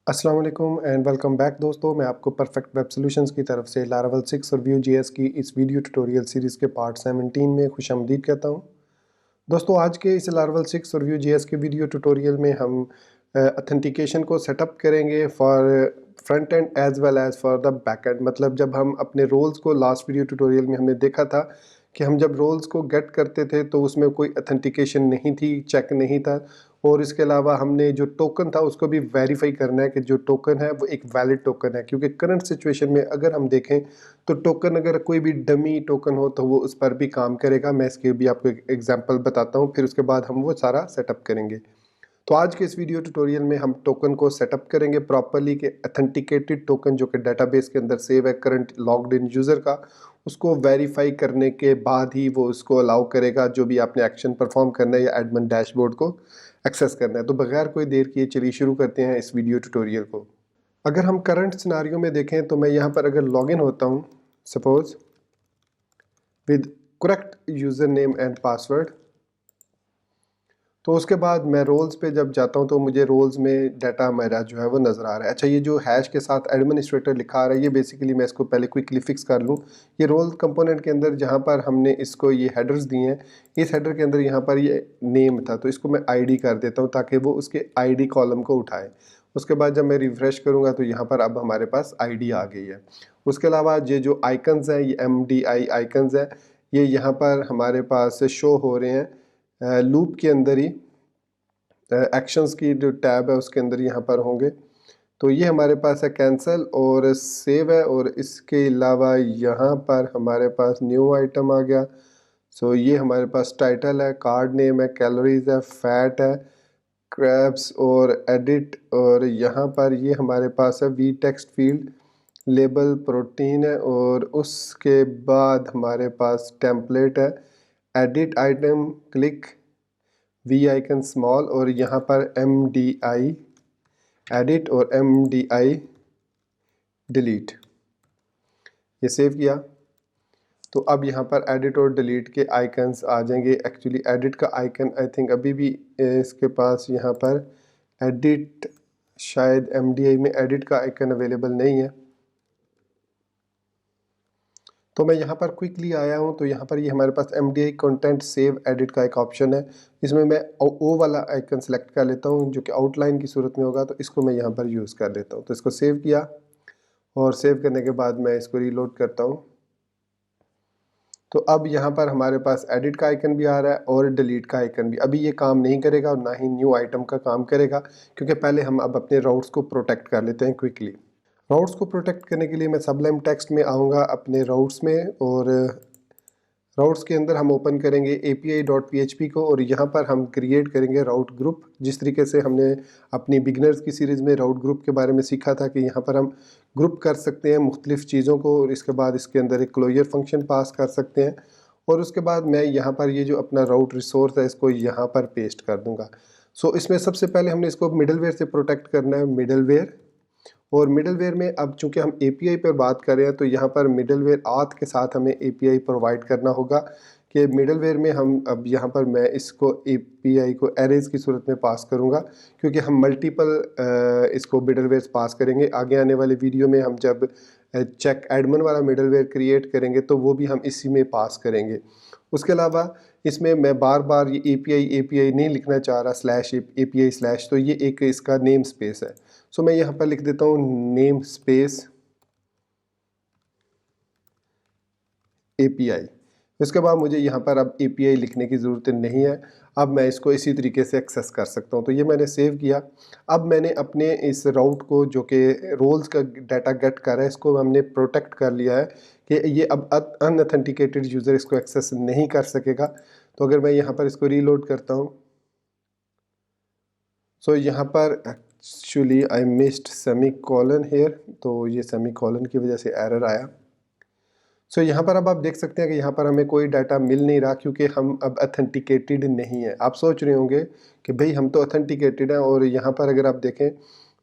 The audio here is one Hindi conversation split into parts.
अस्सलाम वालेकुम एंड वेलकम बैक दोस्तों। मैं आपको परफेक्ट वेब सॉल्यूशंस की तरफ से लारावल 6 और व्यू जीएस की इस वीडियो ट्यूटोरियल सीरीज़ के पार्ट 17 में खुशामदीद कहता हूं। दोस्तों, आज के इस लारावल 6 और व्यू जीएस के वीडियो ट्यूटोरियल में हम ऑथेंटिकेशन को सेटअप करेंगे for front end as well as for the back end. मतलब जब हम अपने रोल्स को लास्ट वीडियो ट्यूटोरियल में हमने देखा था कि हम जब रोल्स को गेट करते थे तो उसमें कोई ऑथेंटिकेशन नहीं थी, चेक नहीं था, और इसके अलावा हमने जो टोकन था उसको भी वेरीफाई करना है कि जो टोकन है वो एक वैलिड टोकन है। क्योंकि करंट सिचुएशन में अगर हम देखें तो टोकन अगर कोई भी डमी टोकन हो तो वो उस पर भी काम करेगा। मैं इसके भी आपको एक एग्जांपल बताता हूँ, फिर उसके बाद हम वो सारा सेटअप करेंगे। तो आज के इस वीडियो ट्यूटोरियल में हम टोकन को सेटअप करेंगे प्रॉपरली कि ऑथेंटिकेटेड टोकन जो कि डेटाबेस के अंदर सेव है करंट लॉग्ड इन यूज़र का, उसको वेरीफाई करने के बाद ही वो उसको अलाउ करेगा जो भी आपने एक्शन परफॉर्म करना है या एडमिन डैशबोर्ड को एक्सेस करना है। तो बगैर कोई देर किए चलिए शुरू करते हैं इस वीडियो ट्यूटोरियल को। अगर हम करंट सिनारियो में देखें तो मैं यहाँ पर अगर लॉगिन होता हूँ suppose with correct user name and password, तो उसके बाद मैं रोल्स पे जब जाता हूँ तो मुझे रोल्स में डाटा मेरा जो है वो नज़र आ रहा है। अच्छा, ये जो हैश के साथ एडमिनिस्ट्रेटर लिखा आ रहा है ये बेसिकली मैं इसको पहले क्विकली फिक्स कर लूँ। ये रोल कंपोनेंट के अंदर जहाँ पर हमने इसको ये हेडर्स दिए हैं, इस हेडर के अंदर यहाँ पर ये नेम था तो इसको मैं आईडी कर देता हूँ ताकि वो उसके आईडी कॉलम को उठाए। उसके बाद जब मैं रिफ़्रेश करूँगा तो यहाँ पर अब हमारे पास आईडी आ गई है। उसके अलावा ये जो आइकन्स हैं ये MDI आइकन्स हैं, ये यहाँ पर हमारे पास शो हो रहे हैं लूप के अंदर ही। एक्शंस की जो टैब है उसके अंदर यहाँ पर होंगे। तो ये हमारे पास है कैंसिल और सेव है, और इसके अलावा यहाँ पर हमारे पास न्यू आइटम आ गया। सो ये हमारे पास टाइटल है, कार्ड नेम है, कैलोरीज है, फैट है, क्रैब्स और एडिट, और यहाँ पर ये हमारे पास है V text field, label protein है, और उसके बाद हमारे पास टेम्पलेट है, edit item click, V icon small, और यहाँ पर MDI एडिट और MDI डिलीट। ये सेव किया तो अब यहाँ पर एडिट और डिलीट के आइकन्स आ जाएंगे। एक्चुअली एडिट का आइकन आई थिंक अभी भी इसके पास यहाँ पर एडिट, शायद MDI में एडिट का आइकन अवेलेबल नहीं है। तो मैं यहाँ पर क्विकली आया हूँ तो यहाँ पर ये हमारे पास MDI कंटेंट सेव एडिट का एक ऑप्शन है। इसमें मैं ओ वाला आइकन सेलेक्ट कर लेता हूँ जो कि आउटलाइन की सूरत में होगा, तो इसको मैं यहाँ पर यूज़ कर लेता हूँ। तो इसको सेव किया और सेव करने के बाद मैं इसको रीलोड करता हूँ। तो अब यहाँ पर हमारे पास एडिट का आइकन भी आ रहा है और डिलीट का आइकन भी। अभी ये काम नहीं करेगा और ना ही न्यू आइटम का काम करेगा, क्योंकि पहले हम अब अपने राउट्स को प्रोटेक्ट कर लेते हैं क्विकली। राउट्स को प्रोटेक्ट करने के लिए मैं सबलाइम टेक्स्ट में आऊँगा अपने राउट्स में, और राउट्स के अंदर हम ओपन करेंगे API.php को, और यहाँ पर हम क्रिएट करेंगे राउट ग्रुप। जिस तरीके से हमने अपनी बिगनर्स की सीरीज़ में राउट ग्रुप के बारे में सीखा था कि यहाँ पर हम ग्रुप कर सकते हैं मुख्तलिफ़ चीज़ों को, और इसके बाद इसके अंदर एक क्लोजर फंक्शन पास कर सकते हैं। और उसके बाद मैं यहाँ पर ये जो अपना राउट रिसोर्स है इसको यहाँ पर पेस्ट कर दूँगा। सो इसमें सबसे पहले हमने इसको मिडलवेयर से प्रोटेक्ट करना है, मिडलवेयर। और मिडलवेयर में अब चूंकि हम API पर बात कर रहे हैं तो यहाँ पर मिडलवेयर आथ के साथ हमें API प्रोवाइड करना होगा कि मिडलवेयर में हम अब यहाँ पर मैं इसको API को एरेज की सूरत में पास करूँगा, क्योंकि हम मल्टीपल इसको मिडलवेयर पास करेंगे। आगे आने वाले वीडियो में हम जब चेक एडमिन वाला मिडलवेयर क्रिएट करेंगे तो वो भी हम इसी में पास करेंगे। उसके अलावा इसमें मैं बार बार ये API नहीं लिखना चाह रहा, स्लैश API स्लैश, तो ये एक इसका नेम स्पेस है। सो मैं यहाँ पर लिख देता हूँ नेम स्पेस API। इसके बाद मुझे यहाँ पर अब API लिखने की ज़रूरत नहीं है, अब मैं इसको इसी तरीके से एक्सेस कर सकता हूँ। तो ये मैंने सेव किया। अब मैंने अपने इस राउट को जो कि रोल्स का डाटा गेट कर रहा है इसको हमने प्रोटेक्ट कर लिया है कि ये अब अनऑथेंटिकेटेड यूज़र इसको एक्सेस नहीं कर सकेगा। तो अगर मैं यहाँ पर इसको रीलोड करता हूँ, सो यहाँ पर actually I missed semi colon here, तो ये सेमी कॉलन की वजह से एरर आया। सो यहाँ पर अब आप देख सकते हैं कि यहाँ पर हमें कोई डाटा मिल नहीं रहा, क्योंकि हम अब ऑथेंटिकेटेड नहीं है। आप सोच रहे होंगे कि भाई हम तो ऑथेंटिकेटेड हैं, और यहाँ पर अगर आप देखें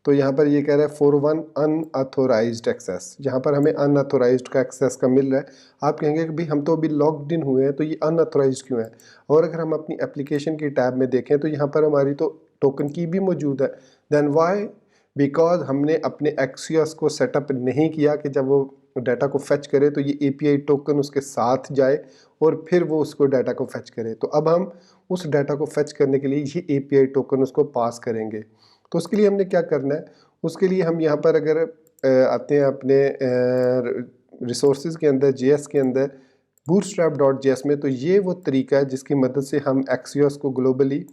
तो यहाँ पर ये कह रहा है फॉर वन अनऑथोराइज्ड एक्सेस। यहाँ पर हमें अनऑथोराइज्ड का एक्सेस का मिल रहा है। आप कहेंगे कि भाई हम तो अभी लॉग्ड इन हुए हैं तो ये अनऑथोराइज्ड क्यों है। और अगर हम अपनी एप्लीकेशन की टैब में देखें तो यहाँ पर हमारी तो टोकन की भी मौजूद है। देन वाई बिकॉज हमने अपने एक्सियोस को सेटअप नहीं किया कि जब वो डाटा को फेच करे तो ये एपीआई टोकन उसके साथ जाए और फिर वो उसको डाटा को फेच करे। तो अब हम उस डाटा को फेच करने के लिए ये एपीआई टोकन उसको पास करेंगे। तो उसके लिए हमने क्या करना है, उसके लिए हम यहाँ पर अगर आते हैं अपने रिसोर्सेज के अंदर, जेएस के अंदर bootstrap.js में, तो ये वो तरीका है जिसकी मदद से हम एक्सियोस को ग्लोबली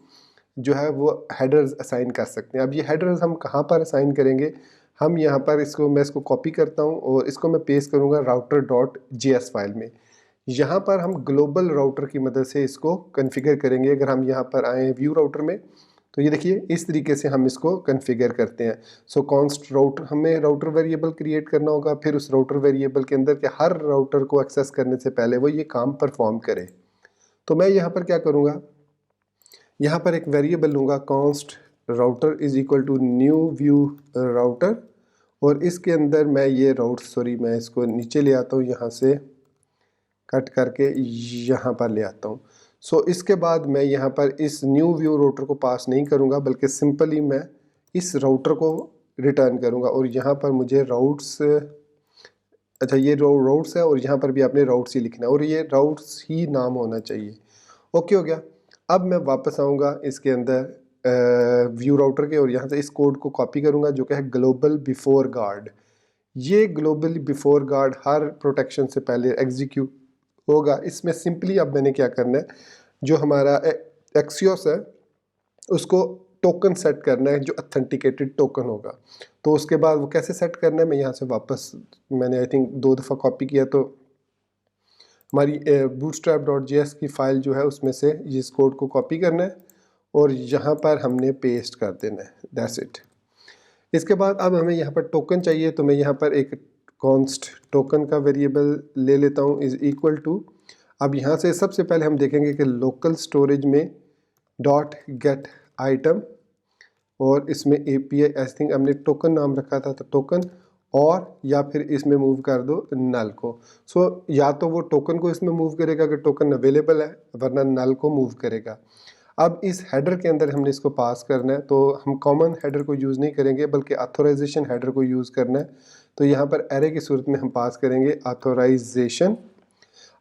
जो है वो हेडर्स असाइन कर सकते हैं। अब ये हेडर्स हम कहाँ पर असाइन करेंगे, हम यहाँ पर मैं इसको कॉपी करता हूँ और इसको मैं पेस्ट करूँगा router.js फाइल में। यहाँ पर हम ग्लोबल राउटर की मदद से इसको कॉन्फ़िगर करेंगे। अगर हम यहाँ पर आए व्यू राउटर में तो ये देखिए इस तरीके से हम इसको कॉन्फ़िगर करते हैं। सो कॉन्स्ट राउटर, हमें राउटर वेरिएबल क्रिएट करना होगा, फिर उस राउटर वेरिएबल के अंदर के हर राउटर को एक्सेस करने से पहले वो ये काम परफॉर्म करे। तो मैं यहाँ पर क्या करूँगा, यहाँ पर एक वेरिएबल लूँगा const router is equal to new Vue router, और इसके अंदर मैं ये मैं इसको नीचे ले आता हूँ, यहाँ से कट करके यहाँ पर ले आता हूँ। सो इसके बाद मैं यहाँ पर इस न्यू व्यू राउटर को पास नहीं करूँगा, बल्कि सिंपली मैं इस राउटर को रिटर्न करूँगा। और यहाँ पर मुझे राउट्स, अच्छा ये राउट्स है और यहाँ पर भी आपने राउट्स ही लिखना है और ये राउट्स ही नाम होना चाहिए। ओके हो गया। अब मैं वापस आऊँगा इसके अंदर व्यू राउटर के और यहाँ से इस कोड को कॉपी करूँगा जो कि है ग्लोबल बिफोर गार्ड। ये ग्लोबल बिफोर गार्ड हर प्रोटेक्शन से पहले एग्जीक्यूट होगा। इसमें सिंपली अब मैंने क्या करना है, जो हमारा एक्सियोस है उसको टोकन सेट करना है जो ऑथेंटिकेटेड टोकन होगा। तो उसके बाद वो कैसे सेट करना है, मैं यहाँ से वापस, मैंने आई थिंक 2 दफ़ा कॉपी किया, तो हमारी bootstrap.js की फ़ाइल जो है उसमें से इस कोड को कॉपी करना है और यहाँ पर हमने पेस्ट कर देना है। That's it. इसके बाद अब हमें यहाँ पर टोकन चाहिए, तो मैं यहाँ पर एक कॉन्स्ट टोकन का वेरिएबल ले लेता हूँ इज़ इक्वल टू। अब यहाँ से सबसे पहले हम देखेंगे कि लोकल स्टोरेज में डॉट गेट आइटम, और इसमें API आई थिंक हमने टोकन नाम रखा था, तो टोकन, और या फिर इसमें मूव कर दो नल को। सो या तो वो टोकन को इसमें मूव करेगा अगर टोकन अवेलेबल है, वरना नल को मूव करेगा। अब इस हेडर के अंदर हमने इसको पास करना है, तो हम कॉमन हेडर को यूज़ नहीं करेंगे बल्कि ऑथोराइजेशन हेडर को यूज़ करना है। तो यहाँ पर एरे की सूरत में हम पास करेंगे ऑथोराइजेशन,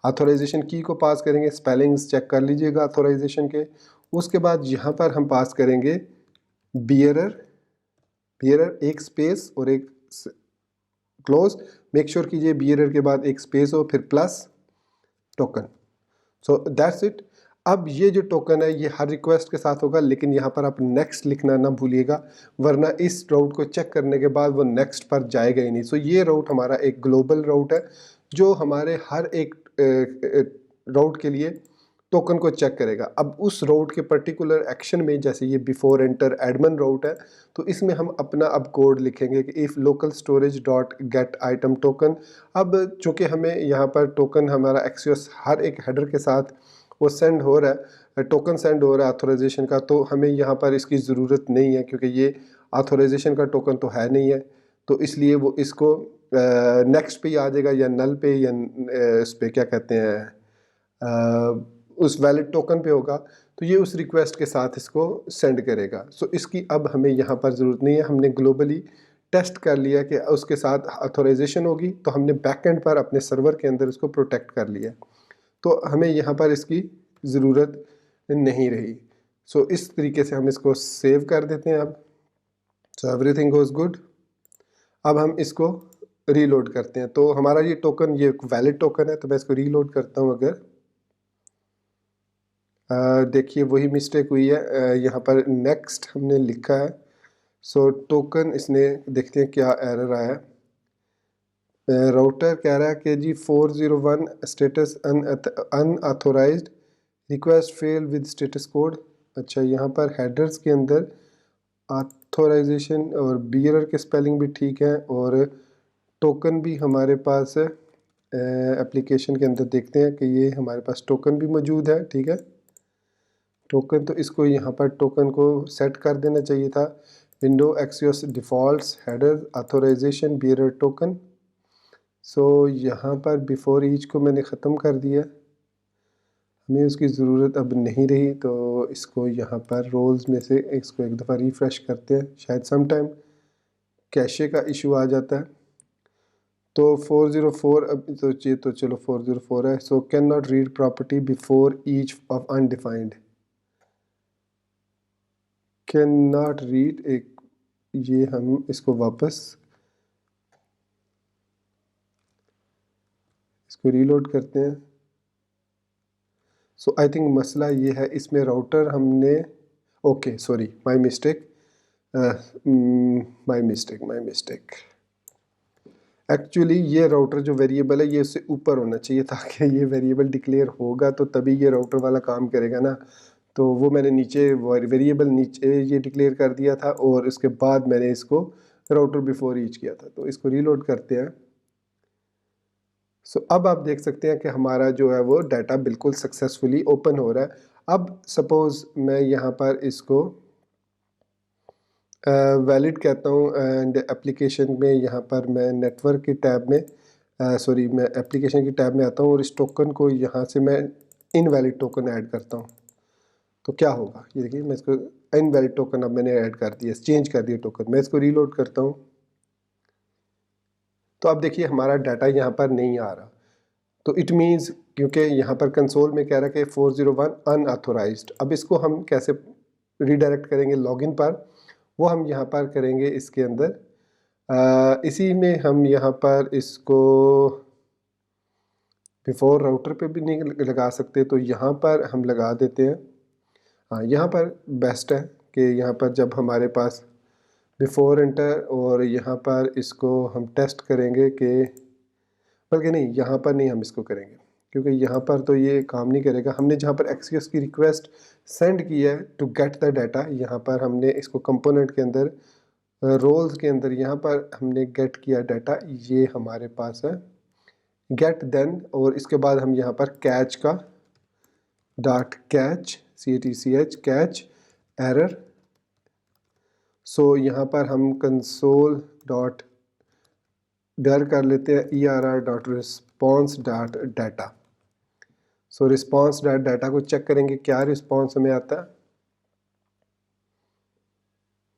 ऑथोराइजेशन की को पास करेंगे, स्पेलिंग्स चेक कर लीजिएगा ऑथोराइजेशन के। उसके बाद यहाँ पर हम पास करेंगे बियरर, बियरर एक स्पेस और एक क्लोज, मेक श्योर कीजिए बियरर के बाद एक स्पेस हो फिर plus token. So that's it. अब ये जो टोकन है ये हर रिक्वेस्ट के साथ होगा, लेकिन यहाँ पर आप नेक्स्ट लिखना ना भूलिएगा, वरना इस राउट को चेक करने के बाद वो नेक्स्ट पर जाएगा ही नहीं। सो ये राउट हमारा एक ग्लोबल राउट है जो हमारे हर एक राउट के लिए टोकन को चेक करेगा। अब उस राउट के पर्टिकुलर एक्शन में, जैसे ये बिफोर एंटर एडमिन राउट है, तो इसमें हम अपना अब कोड लिखेंगे कि if local storage dot gate item token. अब चूँकि हमें यहाँ पर टोकन हमारा एक्सेस हर एक हेडर के साथ वो सेंड हो रहा है, टोकन सेंड हो रहा है ऑथोराइजेशन का, तो हमें यहाँ पर इसकी ज़रूरत नहीं है क्योंकि ये ऑथोराइजेशन का टोकन तो है नहीं है। तो इसलिए वो इसको नेक्स्ट पे ही आ जाएगा या नल पे या इस पर क्या कहते हैं उस वैलिड टोकन पे होगा, तो ये उस रिक्वेस्ट के साथ इसको सेंड करेगा। सो इसकी अब हमें यहाँ पर ज़रूरत नहीं है, हमने ग्लोबली टेस्ट कर लिया कि उसके साथ ऑथोराइजेशन होगी, तो हमने बैकएंड पर अपने सर्वर के अंदर इसको प्रोटेक्ट कर लिया, तो हमें यहाँ पर इसकी ज़रूरत नहीं रही। सो इस तरीके से हम इसको सेव कर देते हैं अब। So everything goes good. अब हम इसको रीलोड करते हैं, तो हमारा ये टोकन ये वैलिड टोकन है, तो मैं इसको रीलोड करता हूँ। अगर देखिए वही मिस्टेक हुई है, यहाँ पर नेक्स्ट हमने लिखा है। सो टोकन इसने, देखते हैं क्या एरर आया है। राउटर कह रहा है कि जी 401 status unauthorised, request fail with status code. अच्छा, यहाँ पर हेडर्स के अंदर ऑथोराइजेशन और बियरर के स्पेलिंग भी ठीक है और टोकन भी हमारे पास है। एप्लीकेशन के अंदर देखते हैं कि ये हमारे पास टोकन भी मौजूद है, ठीक है। टोकन, तो इसको यहाँ पर टोकन को सेट कर देना चाहिए था। Window axios defaults header authorization bearer token. So यहाँ पर बिफोर ईच को मैंने ख़त्म कर दिया, हमें उसकी ज़रूरत अब नहीं रही। तो इसको यहाँ पर रोल्स में से इसको एक दफ़ा रिफ़्रेश करते हैं, शायद सम टाइम कैशे का इशू आ जाता है। तो 404 अब तो ये तो चलो 404 है। So can not read property before each of undefined, can not read एक, ये हम इसको वापस इसको रीलोड करते हैं। सो आई थिंक मसला ये है इसमें राउटर हमने, okay sorry my mistake, my mistake actually ये राउटर जो वेरिएबल है ये उससे ऊपर होना चाहिए, ताकि ये वेरिएबल डिक्लेयर होगा तो तभी ये राउटर वाला काम करेगा ना। तो वो मैंने नीचे वेरिएबल नीचे ये डिक्लेयर कर दिया था और उसके बाद मैंने इसको राउटर बिफोर ईच किया था। तो इसको रीलोड करते हैं। सो अब आप देख सकते हैं कि हमारा जो है वो डाटा बिल्कुल सक्सेसफुली ओपन हो रहा है। अब सपोज़ मैं यहाँ पर इसको वैलिड कहता हूँ एंड एप्लीकेशन में यहाँ पर मैं नेटवर्क की टैब में सॉरी मैं एप्लीकेशन की टैब में आता हूँ और इस टोकन को यहाँ से मैं इनवैलिड टोकन ऐड करता हूँ। तो क्या होगा ये देखिए, मैं इसको इनवैलिड टोकन अब मैंने ऐड कर दिया, चेंज कर दिया टोकन। मैं इसको रीलोड करता हूँ तो अब देखिए हमारा डाटा यहाँ पर नहीं आ रहा। तो इट मीन्स क्योंकि यहाँ पर कंसोल में कह रहा है कि 401 अनऑथोराइज्ड। अब इसको हम कैसे रीडायरेक्ट करेंगे लॉगिन पर, वो हम यहाँ पर करेंगे इसके अंदर इसी में हम यहाँ पर इसको बिफोर राउटर पे भी नहीं लगा सकते, तो यहाँ पर हम लगा देते हैं। हाँ यहाँ पर बेस्ट है कि यहाँ पर जब हमारे पास बिफोर एंटर और यहाँ पर इसको हम टेस्ट करेंगे कि, बल्कि नहीं यहाँ पर नहीं हम इसको करेंगे क्योंकि यहाँ पर तो ये काम नहीं करेगा। हमने जहाँ पर एक्सेस की रिक्वेस्ट सेंड की है टू गेट द डाटा, यहाँ पर हमने इसको कंपोनेंट के अंदर रोल्स के अंदर यहाँ पर हमने गेट किया डाटा, ये हमारे पास है गेट देन, और इसके बाद हम यहाँ पर कैच का dot catch CATCH catch error. So यहाँ पर हम कंसोल डॉट डर कर लेते हैं ERR dot response dot data. So response dot data को चेक करेंगे क्या रिस्पॉन्स हमें आता है।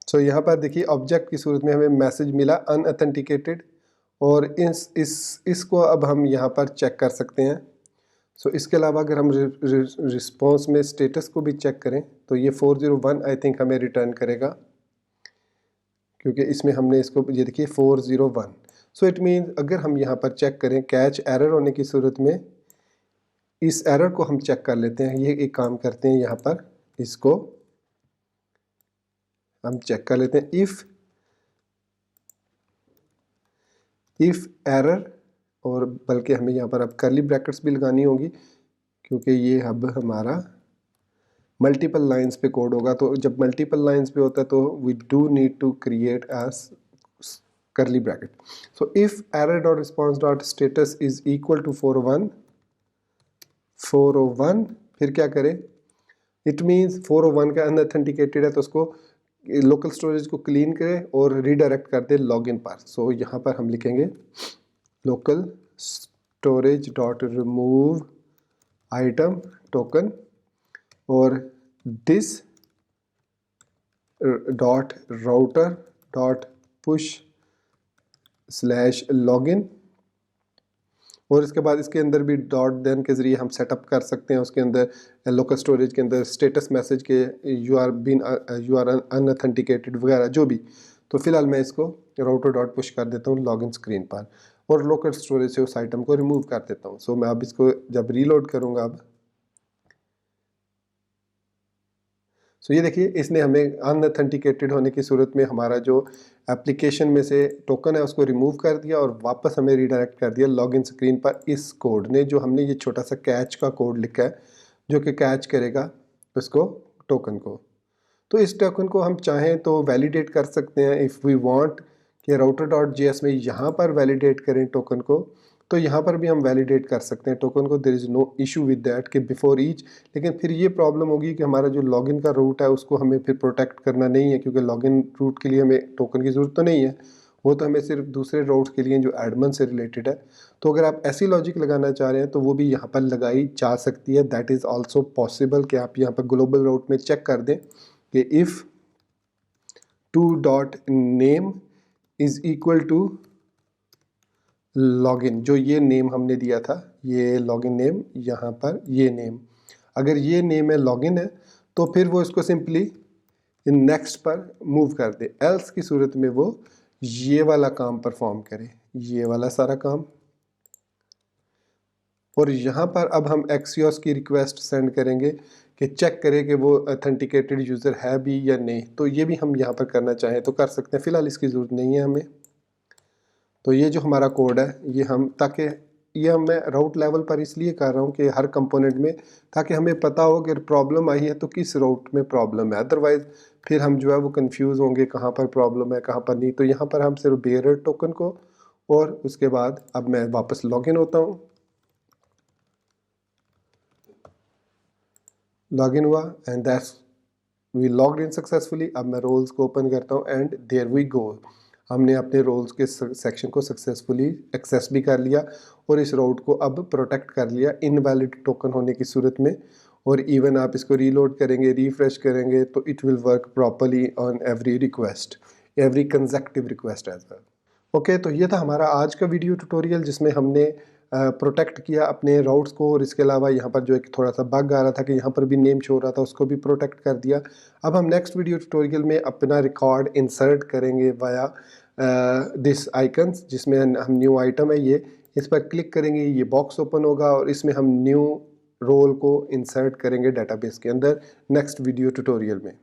सो यहाँ पर देखिए ऑब्जेक्ट की सूरत में हमें मैसेज मिला अनऑथेंटिकेटेड, और इसको अब हम यहाँ पर चेक कर सकते हैं। सो इसके अलावा अगर हम रिस्पॉन्स में स्टेटस को भी चेक करें तो ये 401 आई थिंक हमें रिटर्न करेगा, क्योंकि इसमें हमने इसको ये देखिए 401। सो इट मीन्स अगर हम यहाँ पर चेक करें कैच एरर होने की सूरत में, इस एरर को हम चेक कर लेते हैं। ये एक काम करते हैं, यहाँ पर इसको हम चेक कर लेते हैं इफ़ एरर, और बल्कि हमें यहाँ पर अब कर्ली ब्रैकेट्स भी लगानी होगी क्योंकि ये अब हमारा मल्टीपल लाइंस पे कोड होगा। तो जब मल्टीपल लाइंस पे होता है तो we do need to create as curly bracket. So if error dot response dot status is equal to 401, फिर क्या करें, इट मीन्स 401 का अनऑथेंटिकेटेड है तो उसको लोकल स्टोरेज को क्लीन करें और रीडायरेक्ट कर दे लॉगिन पर। सो यहाँ पर हम लिखेंगे local storage dot remove item token और this dot router dot push slash login, और इसके बाद इसके अंदर भी डॉट देन के ज़रिए हम सेटअप कर सकते हैं उसके अंदर लोकल स्टोरेज के अंदर स्टेटस मैसेज के यू आर अनऑथेंटिकेटेड वगैरह जो भी। तो फिलहाल मैं इसको राउटर डॉट पुश कर देता हूँ लॉगिन स्क्रीन पर और लोकल स्टोरेज से उस आइटम को रिमूव कर देता हूँ। सो मैं अब इसको जब रीलोड करूँगा अब, सो ये देखिए इसने हमें अनऑथेंटिकेटेड होने की सूरत में हमारा जो एप्लीकेशन में से टोकन है उसको रिमूव कर दिया और वापस हमें रीडायरेक्ट कर दिया लॉगिन स्क्रीन पर। इस कोड ने जो हमने ये छोटा सा कैच का कोड लिखा है जो कि कैच करेगा उसको टोकन को। तो इस टोकन को हम चाहें तो वैलिडेट कर सकते हैं इफ़ वी वांट कि राउटर डॉट JS में यहाँ पर वैलिडेट करें टोकन को, तो यहाँ पर भी हम वैलिडेट कर सकते हैं टोकन को। There is no issue with that कि बिफोर ईच। लेकिन फिर ये प्रॉब्लम होगी कि हमारा जो लॉगिन का रूट है उसको हमें फिर प्रोटेक्ट करना नहीं है, क्योंकि लॉगिन रूट के लिए हमें टोकन की ज़रूरत तो नहीं है, वो तो हमें सिर्फ दूसरे रूट्स के लिए जो एडमिन से रिलेटेड है। तो अगर आप ऐसी लॉजिक लगाना चाह रहे हैं तो वो भी यहाँ पर लगाई जा सकती है। दैट इज़ ऑल्सो पॉसिबल कि आप यहाँ पर ग्लोबल रूट में चेक कर दें कि if to dot name is equal to login, जो ये नेम हमने दिया था, ये लॉगिन नेम, यहाँ पर ये नेम, अगर ये नेम है लॉगिन है तो फिर वो इसको सिंपली नेक्स्ट पर मूव कर दे, एल्स की सूरत में वो ये वाला काम परफॉर्म करे, ये वाला सारा काम। और यहाँ पर अब हम एक्सियोस की रिक्वेस्ट सेंड करेंगे कि चेक करें कि वो ऑथेंटिकेटेड यूज़र है भी या नहीं, तो ये भी हम यहाँ पर करना चाहें तो कर सकते हैं, फ़िलहाल इसकी ज़रूरत नहीं है हमें। तो ये जो हमारा कोड है ये हम, ताकि ये मैं राउट लेवल पर इसलिए कर रहा हूँ कि हर कंपोनेंट में, ताकि हमें पता हो कि प्रॉब्लम आई है तो किस राउट में प्रॉब्लम है, अदरवाइज़ फिर हम जो है वो कंफ्यूज होंगे कहाँ पर प्रॉब्लम है कहाँ पर नहीं। तो यहाँ पर हम सिर्फ बेयरर टोकन को, और उसके बाद अब मैं वापस लॉगिन होता हूँ, लॉगिन हुआ and that's we logged in successfully. अब मैं रोल्स को ओपन करता हूँ एंड देयर वी गो, हमने अपने रोल्स के सेक्शन को सक्सेसफुली एक्सेस भी कर लिया और इस राउट को अब प्रोटेक्ट कर लिया इनवैलिड टोकन होने की सूरत में। और इवन आप इसको रीलोड करेंगे, रिफ्रेश करेंगे तो it will work properly on every request, every consecutive request as well. Okay, तो ये था हमारा आज का वीडियो ट्यूटोरियल जिसमें हमने प्रोटेक्ट किया अपने राउट्स को, और इसके अलावा यहाँ पर जो एक थोड़ा सा बग आ रहा था कि यहाँ पर भी नेम शो हो रहा था, उसको भी प्रोटेक्ट कर दिया। अब हम नेक्स्ट वीडियो ट्यूटोरियल में अपना रिकॉर्ड इंसर्ट करेंगे वाया दिस आइकन्स, जिसमें हम न्यू आइटम है ये, इस पर क्लिक करेंगे, ये बॉक्स ओपन होगा और इसमें हम न्यू रोल को इंसर्ट करेंगे डेटाबेस के अंदर नेक्स्ट वीडियो ट्यूटोरियल में।